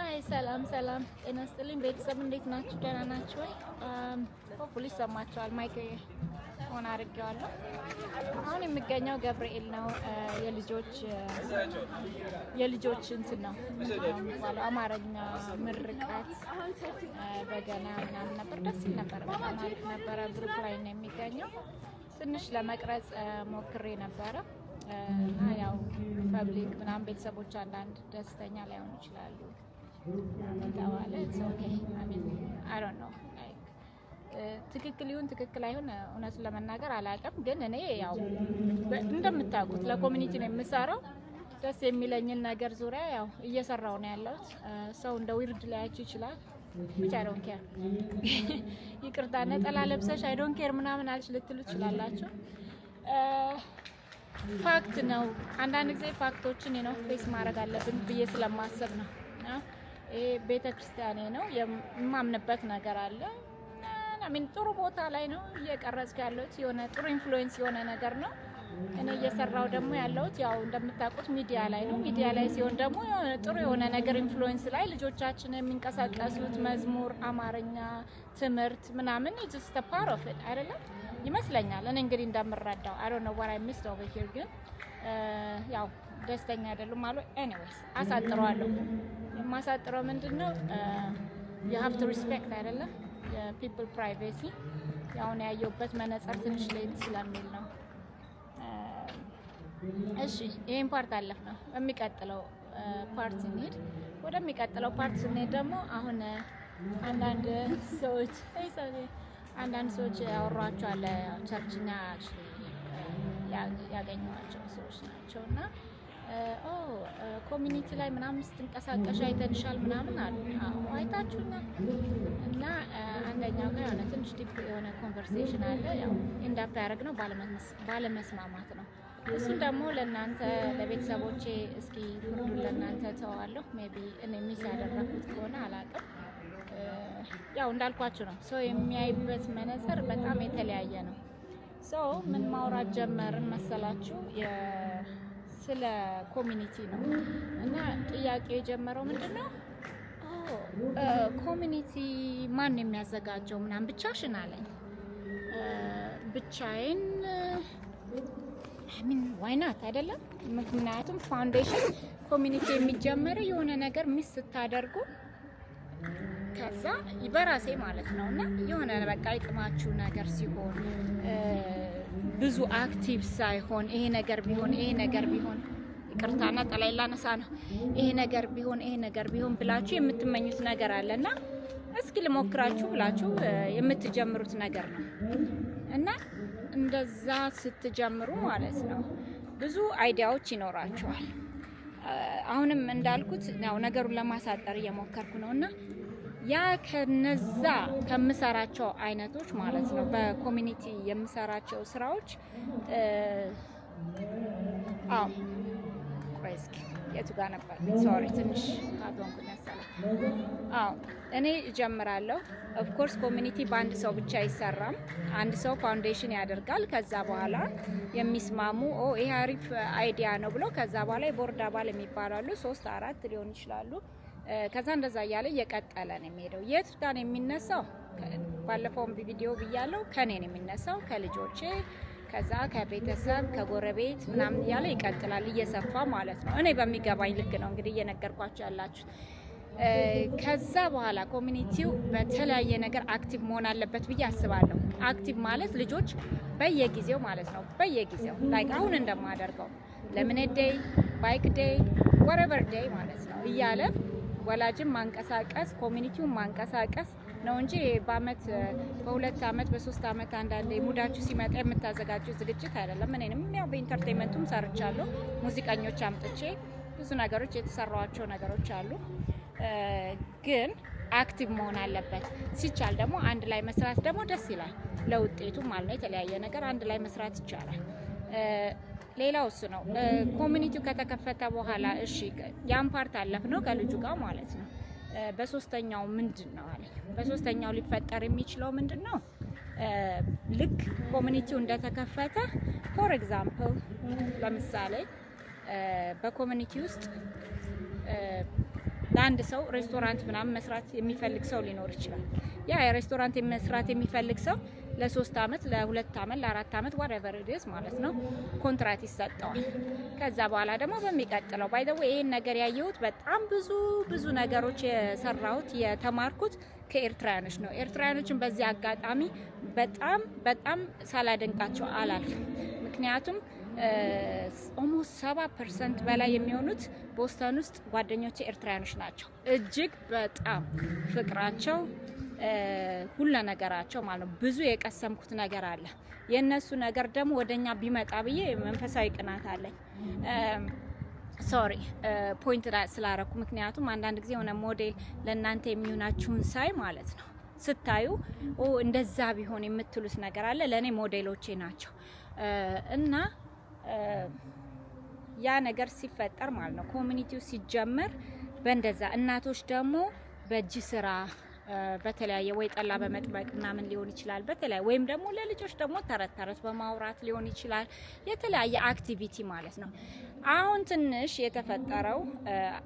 ሃይ ሰላም ጤና ይስጥልኝ ቤተሰብ እንዴት ናችሁ? ደህና ናችሁ ወይ? ሆፕፉሊ ሰማችኋል። ማይክ ኦን አድርጌዋለሁ። አሁን የሚገኘው ገብርኤል ነው። የልጆች እንትን ነው የሚባለው አማርኛ ምርቃት በገና ምናምን ነበር። ደስ ይል ነበር። በጣም አሪፍ ነበረ። ግሩፕ ላይ ነው የሚገኘው። ትንሽ ለመቅረጽ ሞክሬ ነበረ። ያው ፐብሊክ ምናምን ቤተሰቦች አንዳንድ ደስተኛ ላይሆኑ ይችላሉ ተባለ። ኦኬ አይ ዶንት ኖ ትክክል ይሁን ትክክል አይሁን እውነቱን ለመናገር አላውቅም። ግን እኔ ያው እንደምታውቁት ለኮሚኒቲ ነው የምሰራው። ደስ የሚለኝን ነገር ዙሪያ ያው እየሰራው ነው ያለሁት። ሰው እንደ ዊርድ ላያችሁ ይችላል። ብቻ አይ ዶንት ኬር ይቅርታ ነጠላ ለብሰሽ አይ ዶንት ኬር ምናምን አልሽ ልትሉ ትችላላችሁ። ፋክት ነው። አንዳንድ ጊዜ ፋክቶችን ነው ፌስ ማድረግ አለብን ብዬ ስለማሰብ ነው። ይሄ ቤተክርስቲያኔ ነው የማምንበት ነገር አለ። ጥሩ ቦታ ላይ ነው እየቀረጽኩ ያለሁት። የሆነ ጥሩ ኢንፍሉዌንስ የሆነ ነገር ነው እኔ እየሰራው ደግሞ ያለሁት። ያው እንደምታውቁት ሚዲያ ላይ ነው። ሚዲያ ላይ ሲሆን ደግሞ ጥሩ የሆነ ነገር ኢንፍሉዌንስ ላይ ልጆቻችን የሚንቀሳቀሱት መዝሙር፣ አማርኛ ትምህርት ምናምን just a part of it አይደለም ይመስለኛል። እኔ እንግዲህ እንደምረዳው I don't know what I missed over here ግን ያው ደስተኛ አይደሉም አሉ። ኤኒዌይስ አሳጥረዋለሁ። የማሳጥረው ምንድነው you have to respect አይደለም የፒፕል ፕራይቬሲ። ያው ነው ያየሁበት መነጽር ትንሽ ሌት ስለሚል ነው። እሺ ይሄን ፓርት አለፍ ነው። የሚቀጥለው ፓርት ስንሄድ ወደሚቀጥለው ፓርት ስንሄድ ደግሞ አሁን አንዳንድ ሰዎች ያወሯቸው አለ ቸርችኛ ያገኘዋቸው ሰዎች ናቸው እና ኮሚኒቲ ላይ ምናምን ስትንቀሳቀሽ አይተንሻል ምናምን አሉ። አይታችሁኛል እና አንደኛው ጋር የሆነ ትንሽ ዲፕ የሆነ ኮንቨርሴሽን አለ። ያው ኢንዳፕ ያደረግነው ባለመስማማት ነው። እሱን ደግሞ ለእናንተ ለቤተሰቦቼ እስኪ ፍርዱን ለእናንተ ተዋለሁ። ሜቢ እኔ ሚስ ያደረኩት ከሆነ አላውቅም። ያው እንዳልኳችሁ ነው። ሰው የሚያይበት መነጽር በጣም የተለያየ ነው። ሰው ምን ማውራት ጀመርን መሰላችሁ? ስለ ኮሚኒቲ ነው እና ጥያቄ የጀመረው ምንድነው ኮሚኒቲ ማን የሚያዘጋጀው ምናምን ብቻሽን አለኝ። ብቻዬን ዋይናት አይደለም። ምክንያቱም ፋውንዴሽን ኮሚኒቲ የሚጀመረው የሆነ ነገር ሚስ ስታደርጉ ከዛ በራሴ ማለት ነው እና የሆነ በቃ ይጥማችሁ ነገር ሲሆን ብዙ አክቲቭ ሳይሆን ይሄ ነገር ቢሆን ይቅርታና ጠላይ ላነሳ ነው ይሄ ነገር ቢሆን ብላችሁ የምትመኙት ነገር አለና እስኪ ልሞክራችሁ ብላችሁ የምትጀምሩት ነገር ነው እና እንደዛ ስትጀምሩ ማለት ነው ብዙ አይዲያዎች ይኖራችኋል። አሁንም እንዳልኩት ነው ነገሩን ለማሳጠር እየሞከርኩ ነውና ያ ከነዛ ከምሰራቸው አይነቶች ማለት ነው በኮሚኒቲ የምሰራቸው ስራዎች ቆይስኪ የቱ ጋር ነበር? ሶሪ ትንሽ ካቶንኩ መሰለኝ። እኔ እጀምራለሁ። ኦፍ ኮርስ ኮሚኒቲ በአንድ ሰው ብቻ አይሰራም። አንድ ሰው ፋውንዴሽን ያደርጋል። ከዛ በኋላ የሚስማሙ ይሄ አሪፍ አይዲያ ነው ብሎ ከዛ በኋላ የቦርድ አባል የሚባላሉ 3 4 ሊሆን ይችላሉ። ከዛ እንደዛ እያለ እየቀጠለ ነው የሚሄደው። የት ጋር ነው የሚነሳው? ባለፈውም ቪዲዮ ብያለሁ። ከኔ ነው የሚነሳው ከልጆቼ፣ ከዛ ከቤተሰብ፣ ከጎረቤት ምናምን እያለ ይቀጥላል እየሰፋ ማለት ነው። እኔ በሚገባኝ ልክ ነው እንግዲህ እየነገርኳቸው ያላችሁ። ከዛ በኋላ ኮሚኒቲው በተለያየ ነገር አክቲቭ መሆን አለበት ብዬ አስባለሁ። አክቲቭ ማለት ልጆች በየጊዜው ማለት ነው በየጊዜው ላይክ አሁን እንደማደርገው ለምን ዴይ ባይክ ዴይ ወሬቨር ዴይ ማለት ነው እያለ ወላጅም ማንቀሳቀስ ኮሚኒቲውን ማንቀሳቀስ ነው እንጂ በአመት በ2 አመት በ3 አመት አንዳንዴ ሙዳችሁ ሲመጣ የምታዘጋጁት ዝግጅት አይደለም። እኔንም ያው በኢንተርቴይንመንቱም ሰርቻለሁ። ሙዚቀኞች አምጥቼ ብዙ ነገሮች የተሰራዋቸው ነገሮች አሉ። ግን አክቲቭ መሆን አለበት። ሲቻል ደግሞ አንድ ላይ መስራት ደግሞ ደስ ይላል። ለውጤቱ ማለት ነው የተለያየ ነገር አንድ ላይ መስራት ይቻላል። ሌላው እሱ ነው። ኮሚኒቲው ከተከፈተ በኋላ እሺ ያን ፓርት አለፍ ነው ከልጁ ጋር ማለት ነው። በሶስተኛው ምንድነው አለኝ። በሶስተኛው ሊፈጠር የሚችለው ምንድነው? ልክ ኮሚኒቲው እንደተከፈተ ፎር ኤግዛምፕል ለምሳሌ በኮሚኒቲ ውስጥ ለአንድ ሰው ሬስቶራንት ምናምን መስራት የሚፈልግ ሰው ሊኖር ይችላል። ያ የሬስቶራንት መስራት የሚፈልግ ሰው ለ3 አመት ለ2 አመት ለ4 አመት whatever it is ማለት ነው ኮንትራት ይሰጠዋል። ከዛ በኋላ ደግሞ በሚቀጥለው ባይ ዘ ወይ ይሄን ነገር ያየሁት በጣም ብዙ ነገሮች የሰራሁት የተማርኩት ከኤርትራያኖች ነው። ኤርትራያኖችን በዚህ አጋጣሚ በጣም ሳላደንቃቸው አላልፍም። ምክንያቱም ኦልሞስት 70% በላይ የሚሆኑት ቦስተን ውስጥ ጓደኞቼ ኤርትራያኖች ናቸው። እጅግ በጣም ፍቅራቸው ሁሉ ነገራቸው ማለት ነው። ብዙ የቀሰምኩት ነገር አለ። የነሱ ነገር ደግሞ ወደኛ ቢመጣ ብዬ መንፈሳዊ ቅናት አለኝ። ሶሪ ፖይንት ስላረኩ። ምክንያቱም አንዳንድ ጊዜ የሆነ ሞዴል ለእናንተ የሚሆናችሁን ሳይ ማለት ነው ስታዩ እንደዛ ቢሆን የምትሉት ነገር አለ። ለእኔ ሞዴሎቼ ናቸው እና ያ ነገር ሲፈጠር ማለት ነው ኮሚኒቲው ሲጀመር በእንደዛ እናቶች ደግሞ በእጅ ስራ በተለያየ ወይ ጠላ በመጥበቅ ምናምን ሊሆን ይችላል። በተለያየ ወይም ደግሞ ለልጆች ደግሞ ተረት በማውራት ሊሆን ይችላል። የተለያየ አክቲቪቲ ማለት ነው። አሁን ትንሽ የተፈጠረው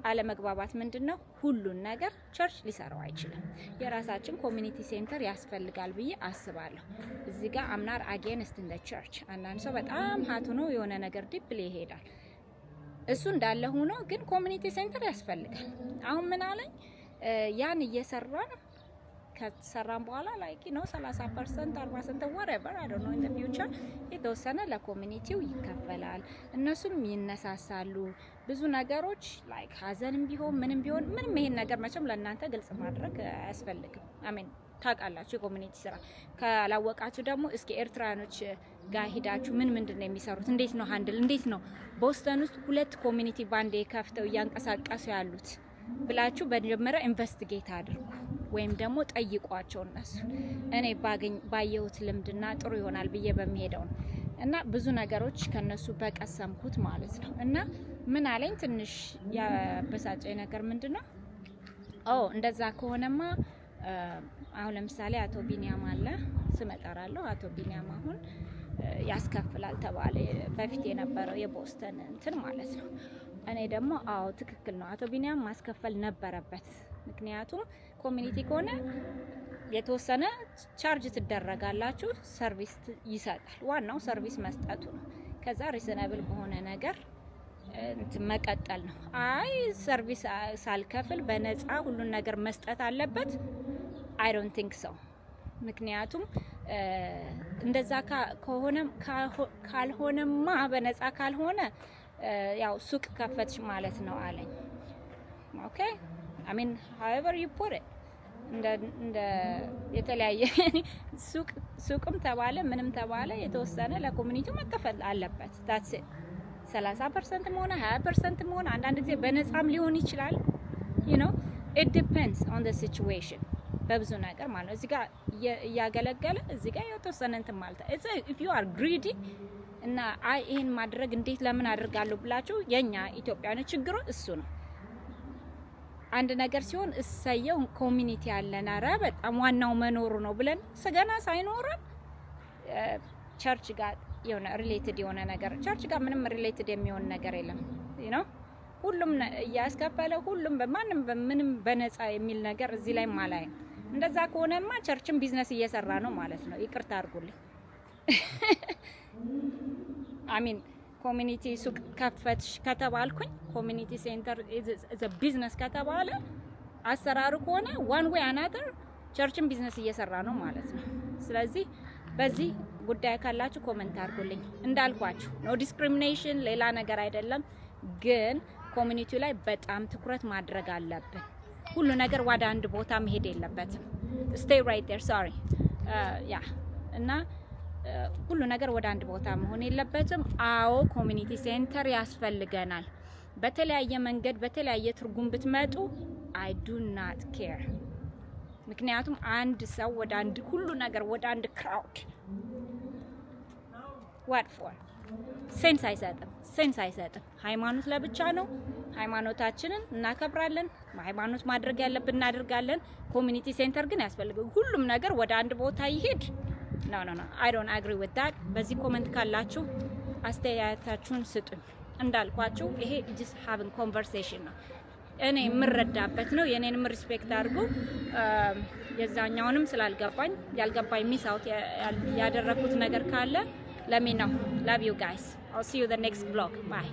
አለመግባባት ምንድነው? ሁሉን ነገር ቸርች ሊሰራው አይችልም። የራሳችን ኮሚኒቲ ሴንተር ያስፈልጋል ብዬ አስባለሁ። እዚህ ጋር አምናር አጌንስት እንደ ቸርች አንዳንድ ሰው በጣም ሀቱ ነው የሆነ ነገር ዲፕሊ ይሄዳል። እሱ እንዳለ ሆኖ ግን ኮሚኒቲ ሴንተር ያስፈልጋል። አሁን ምን አለኝ ያን እየሰራን ከተሰራን በኋላ ላይክ ነው 30% 40% whatever I don't know in the future የተወሰነ ለኮሚኒቲው ይከፈላል። እነሱም ይነሳሳሉ። ብዙ ነገሮች ላይክ ሀዘንም ቢሆን ምንም ይሄን ነገር መቼም ለእናንተ ግልጽ ማድረግ አያስፈልግም። አሜን ታውቃላችሁ። የኮሚኒቲ ስራ ካላወቃችሁ ደግሞ እስኪ ኤርትራኖች ጋር ሄዳችሁ ምንድነው የሚሰሩት? እንዴት ነው ቦስተን ውስጥ 2 ኮሚኒቲ ባንዴ ከፍተው እያንቀሳቀሱ ያሉት ብላችሁ በመጀመሪያ ኢንቨስቲጌት አድርጉ ወይም ደግሞ ጠይቋቸው እነሱ። እኔ ባየሁት ልምድና ጥሩ ይሆናል ብዬ በሚሄደው እና ብዙ ነገሮች ከነሱ በቀሰምኩት ማለት ነው። እና ምን አለኝ ትንሽ ያበሳጨኝ ነገር ምንድነው? እንደዛ ከሆነማ አሁን ለምሳሌ አቶ ቢኒያም አለ ስም እጠራለሁ። አቶ ቢኒያም አሁን ያስከፍላል ተባለ። በፊት የነበረው የቦስተን እንትን ማለት ነው። እኔ ደግሞ ትክክል ነው፣ አቶ ቢኒያም ማስከፈል ነበረበት። ምክንያቱም ኮሚኒቲ ከሆነ የተወሰነ ቻርጅ ትደረጋላችሁ፣ ሰርቪስ ይሰጣል። ዋናው ሰርቪስ መስጠቱ ነው። ከዛ ሪዘናብል በሆነ ነገር መቀጠል ነው። ሰርቪስ ሳልከፍል በነፃ ሁሉን ነገር መስጠት አለበት? I don't think so። ምክንያቱም እንደዛ ካልሆነማ በነፃ ካልሆነ ያው ሱቅ ከፈትሽ ማለት ነው አለኝ። ኦኬ I mean however you put it እንደ የተለያየ ሱቅም ተባለ ምንም ተባለ የተወሰነ ለኮሚኒቲው መከፈል አለበት። that's it 30% ሆነ 20% ሆነ አንዳንድ ጊዜ በነፃም ሊሆን ይችላል። you know it depends on the situation በብዙ ነገር ማለት ነው። እዚህ ጋር እያገለገለ እዚህ ጋር የተወሰነ እንትን ማለት if you are greedy እና ይሄን ማድረግ እንዴት ለምን አድርጋለሁ ብላችሁ የኛ ኢትዮጵያውያን ችግሩ እሱ ነው። አንድ ነገር ሲሆን እሰየው ኮሚኒቲ ያለን አረ በጣም ዋናው መኖሩ ነው ብለን ሰገና ሳይኖረን ቸርች ጋር የሆነ ሪሌትድ የሆነ ነገር ቸርች ጋር ምንም ሪሌትድ የሚሆን ነገር የለም። you know ሁሉም ያስከፈለ ሁሉም በማንም በምንም በነፃ የሚል ነገር እዚህ ላይ ማላይ እንደዛ ከሆነማ ቸርችን ቢዝነስ እየሰራ ነው ማለት ነው። ይቅርታ አድርጉልኝ። አሚን ኮሚኒቲ ሱቅ ከፈትሽ ከተባልኩኝ ኮሚኒቲ ሴንተር ኢዝ a ቢዝነስ ከተባለ አሰራሩ ከሆነ one way another ቸርችን ቢዝነስ እየሰራ ነው ማለት ነው። ስለዚህ በዚህ ጉዳይ ካላችሁ ኮሜንት አድርጉልኝ። እንዳልኳችሁ ኖ ዲስክሪሚኔሽን ሌላ ነገር አይደለም፣ ግን ኮሚኒቲው ላይ በጣም ትኩረት ማድረግ አለብን። ሁሉ ነገር ወደ አንድ ቦታ መሄድ የለበትም። stay right there sorry እና ሁሉ ነገር ወደ አንድ ቦታ መሆን የለበትም። ኮሚኒቲ ሴንተር ያስፈልገናል። በተለያየ መንገድ በተለያየ ትርጉም ብትመጡ I do not care። ምክንያቱም አንድ ሰው ወደ አንድ ሁሉ ነገር ወደ አንድ ክራውድ what for ሴንስ አይሰጥም። ሃይማኖት ለብቻ ነው። ሃይማኖታችንን እናከብራለን። ሃይማኖት ማድረግ ያለብን እናደርጋለን። ኮሚኒቲ ሴንተር ግን ያስፈልጋል። ሁሉም ነገር ወደ አንድ ቦታ ይሄድ no I don't agree with that። በዚህ ኮሜንት ካላችሁ አስተያየታችሁን ስጡኝ። እንዳልኳችሁ ይሄ just having conversation ነው። እኔ የምረዳበት ነው። የኔንም ሪስፔክት አድርጉ። የዛኛውንም ስላልገባኝ ያልገባኝ ሚስ አውት ያደረኩት ነገር ካለ let me know. Love you guys. I'll see you the next vlog. Bye.